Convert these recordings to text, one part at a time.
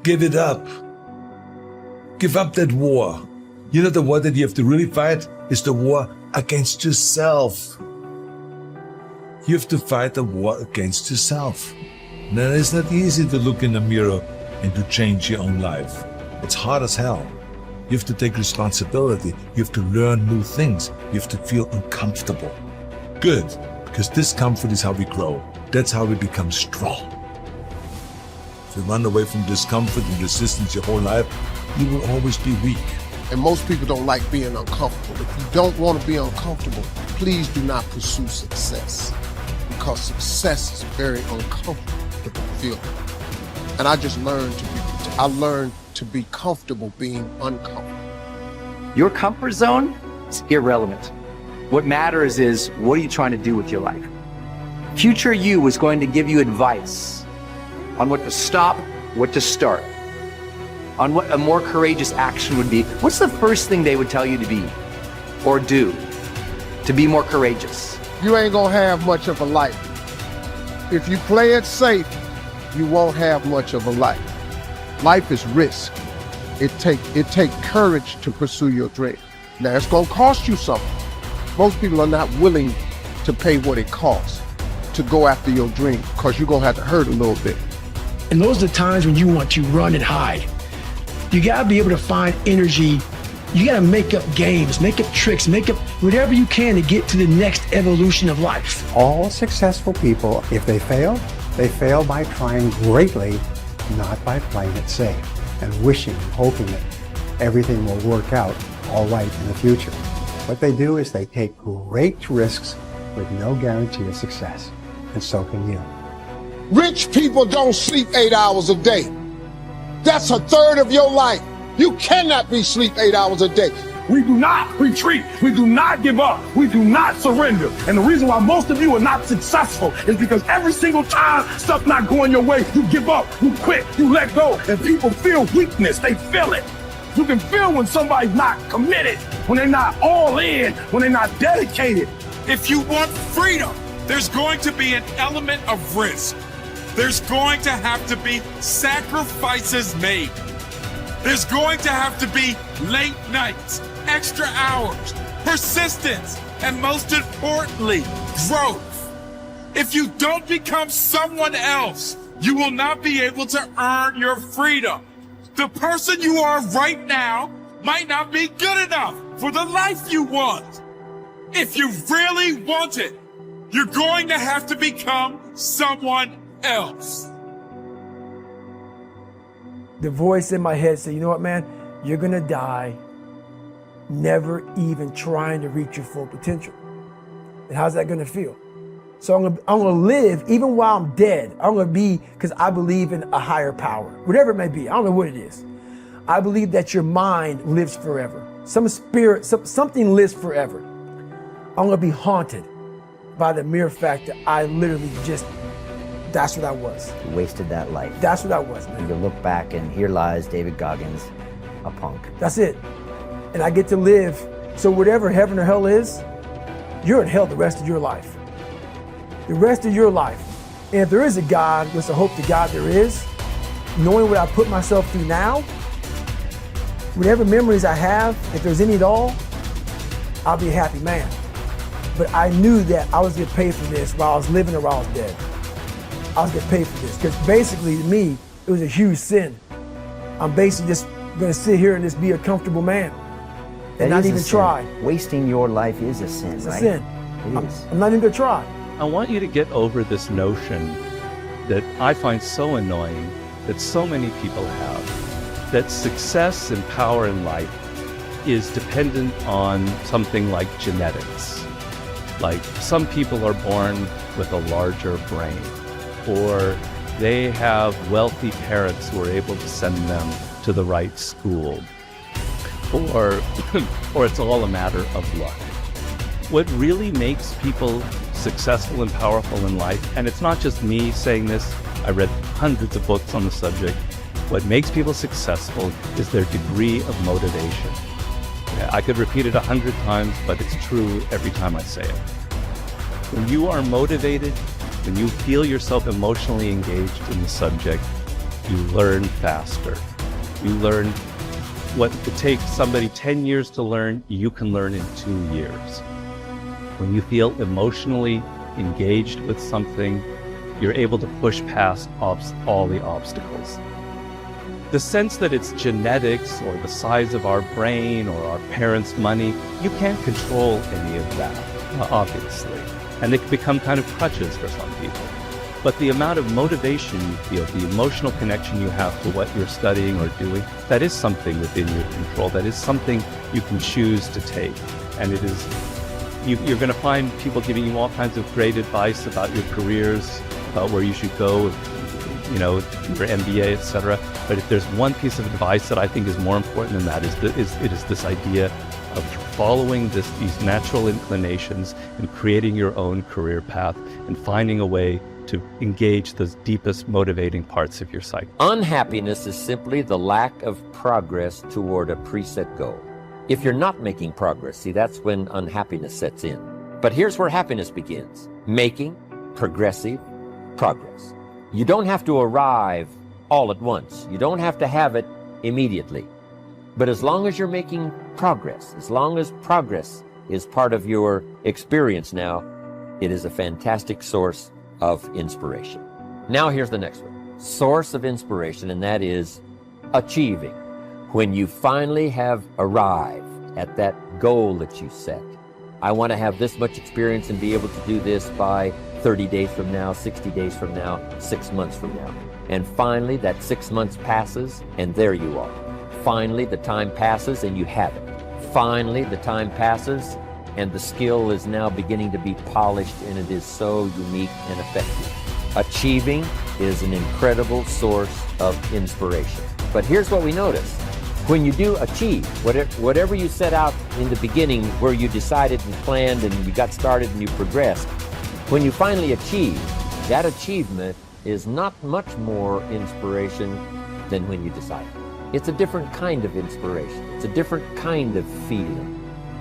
Give it up. Give up that war. You know, the war that you have to really fight is the war against yourself. You have to fight a war against yourself. Now, it's not easy to look in the mirror and to change your own life. It's hard as hell. You have to take responsibility. You have to learn new things. You have to feel uncomfortable. Good, because discomfort is how we grow. That's how we become strong. If you run away from discomfort and resistance your whole life, you will always be weak. And most people don't like being uncomfortable. If you don't want to be uncomfortable, please do not pursue success, because success is a very uncomfortable feeling. And I just learned to be comfortable being uncomfortable. Your comfort zone is irrelevant. What matters is, what are you trying to do with your life? Future you is going to give you advice on what to stop, what to start, on what a more courageous action would be. What's the first thing they would tell you to be or do to be more courageous? You ain't gonna have much of a life. If you play it safe, you won't have much of a life. Life is risk. It take courage to pursue your dream. Now, it's gonna cost you something. Most people are not willing to pay what it costs to go after your dream, because you're gonna have to hurt a little bit. And those are the times when you want to run and hide. You gotta be able to find energy. You gotta make up games, make up tricks, make up whatever you can to get to the next evolution of life. All successful people, if they fail by trying greatly, not by playing it safe and wishing and hoping that everything will work out all right in the future. What they do is they take great risks with no guarantee of success, and so can you. Rich people don't sleep 8 hours a day. That's a third of your life. You cannot be sleep 8 hours a day. We do not retreat. We do not give up. We do not surrender. And the reason why most of you are not successful is because every single time stuff not going your way, you give up, you quit, you let go, and people feel weakness. They feel it. You can feel when somebody's not committed, when they're not all in, when they're not dedicated. If you want freedom, there's going to be an element of risk. There's going to have to be sacrifices made. There's going to have to be late nights, extra hours, persistence, and most importantly, growth. If you don't become someone else, you will not be able to earn your freedom. The person you are right now might not be good enough for the life you want. If you really want it, you're going to have to become someone else. The voice in my head said, you know what, man? You're gonna die never even trying to reach your full potential. And how's that gonna feel? So I'm gonna live even while I'm dead. I'm gonna be, because I believe in a higher power, whatever it may be. I don't know what it is. I believe that your mind lives forever. Some spirit, something lives forever. I'm gonna be haunted by the mere fact that I literally that's what I was. You wasted that life. That's what I was, man. You look back and here lies David Goggins, a punk. That's it. And I get to live. So whatever heaven or hell is, you're in hell the rest of your life. The rest of your life. And if there is a God, which I hope to God there is, knowing what I put myself through now, whatever memories I have, if there's any at all, I'll be a happy man. But I knew that I was getting paid for this while I was living or while I was dead. I was getting paid for this, because basically to me, it was a huge sin. I'm basically just gonna sit here and just be a comfortable man and not even try. Wasting your life is a sin, It's right? a sin. It is. I'm not even gonna try. I want you to get over this notion that I find so annoying that so many people have, that success and power in life is dependent on something like genetics. Like some people are born with a larger brain, or they have wealthy parents who are able to send them to the right school, or it's all a matter of luck. What really makes people successful and powerful in life, and it's not just me saying this, I read hundreds of books on the subject, what makes people successful is their degree of motivation. Yeah, I could repeat it 100 times, but it's true every time I say it. When you are motivated, when you feel yourself emotionally engaged in the subject, you learn faster. You learn what it takes somebody 10 years to learn, you can learn in 2 years. When you feel emotionally engaged with something, you're able to push past all the obstacles. The sense that it's genetics or the size of our brain or our parents' money, you can't control any of that, obviously. And they can become kind of crutches for some people. But the amount of motivation you feel, the emotional connection you have to what you're studying or doing, that is something within your control. That is something you can choose to take. And it is, you're going to find people giving you all kinds of great advice about your careers, about where you should go, you know, your MBA, etc. But if there's one piece of advice that I think is more important than that, it is this idea of following these natural inclinations and creating your own career path and finding a way to engage the deepest motivating parts of your psyche. Unhappiness is simply the lack of progress toward a preset goal. If you're not making progress, see, that's when unhappiness sets in. But here's where happiness begins: making progressive progress. You don't have to arrive all at once. You don't have to have it immediately. But as long as you're making progress, as long as progress is part of your experience now, it is a fantastic source of inspiration. Now here's the next one. Source of inspiration, and that is achieving. When you finally have arrived at that goal that you set. I want to have this much experience and be able to do this by 30 days from now, 60 days from now, 6 months from now. And finally, that 6 months passes, and there you are. Finally, the time passes, and you have it. Finally, the time passes, and the skill is now beginning to be polished, and it is so unique and effective. Achieving is an incredible source of inspiration. But here's what we notice. When you do achieve, whatever you set out in the beginning, where you decided and planned and you got started and you progressed, when you finally achieve, that achievement is not much more inspiration than when you decided. It's a different kind of inspiration. It's a different kind of feeling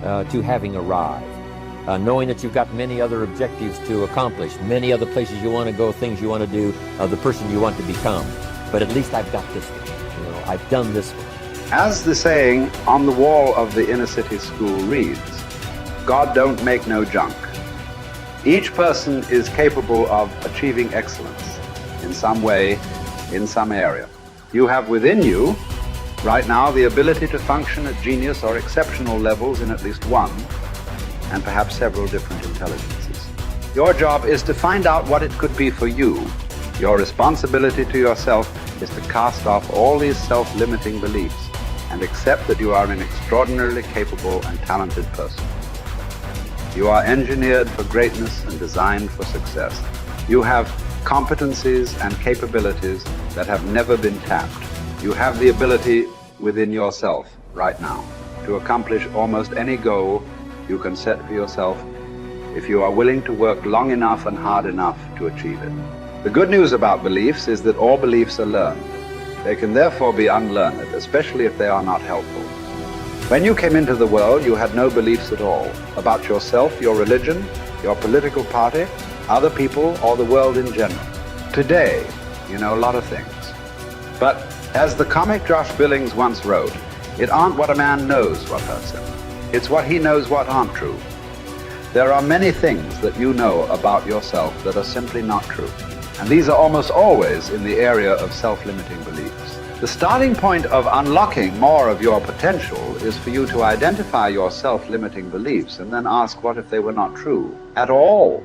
to having arrived. Knowing that you've got many other objectives to accomplish, many other places you want to go, things you want to do, the person you want to become. But at least I've got this one. You know, I've done this one. As the saying on the wall of the inner city school reads, God don't make no junk. Each person is capable of achieving excellence in some way, in some area. You have within you, right now, the ability to function at genius or exceptional levels in at least one, and perhaps several different intelligences. Your job is to find out what it could be for you. Your responsibility to yourself is to cast off all these self-limiting beliefs and accept that you are an extraordinarily capable and talented person. You are engineered for greatness and designed for success. You have competencies and capabilities that have never been tapped. You have the ability within yourself right now to accomplish almost any goal you can set for yourself if you are willing to work long enough and hard enough to achieve it. The good news about beliefs is that all beliefs are learned. They can therefore be unlearned, especially if they are not helpful. When you came into the world, you had no beliefs at all about yourself, your religion, your political party, other people, or the world in general. Today, you know a lot of things. But as the comic Josh Billings once wrote, it aren't what a man knows what hurts him. It's what he knows what aren't true. There are many things that you know about yourself that are simply not true. And these are almost always in the area of self-limiting beliefs. The starting point of unlocking more of your potential is for you to identify your self-limiting beliefs and then ask, what if they were not true at all?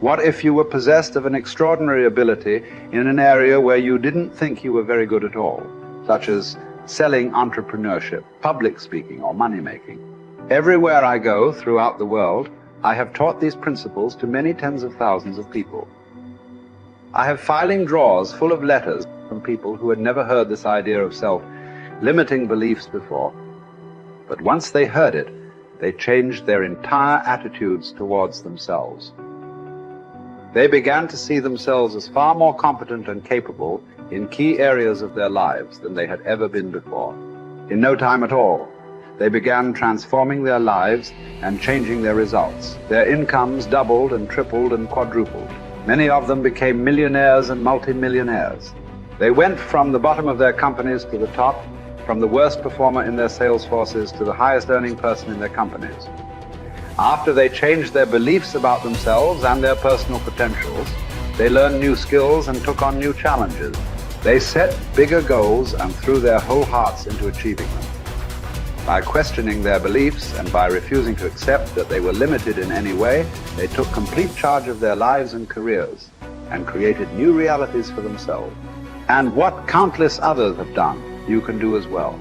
What if you were possessed of an extraordinary ability in an area where you didn't think you were very good at all, such as selling, entrepreneurship, public speaking, or money-making? Everywhere I go throughout the world, I have taught these principles to many tens of thousands of people. I have filing drawers full of letters from people who had never heard this idea of self-limiting beliefs before. But once they heard it, they changed their entire attitudes towards themselves. They began to see themselves as far more competent and capable in key areas of their lives than they had ever been before. In no time at all, they began transforming their lives and changing their results. Their incomes doubled and tripled and quadrupled. Many of them became millionaires and multimillionaires. They went from the bottom of their companies to the top, from the worst performer in their sales forces to the highest earning person in their companies. After they changed their beliefs about themselves and their personal potentials, they learned new skills and took on new challenges. They set bigger goals and threw their whole hearts into achieving them. By questioning their beliefs and by refusing to accept that they were limited in any way, they took complete charge of their lives and careers and created new realities for themselves. And what countless others have done, you can do as well.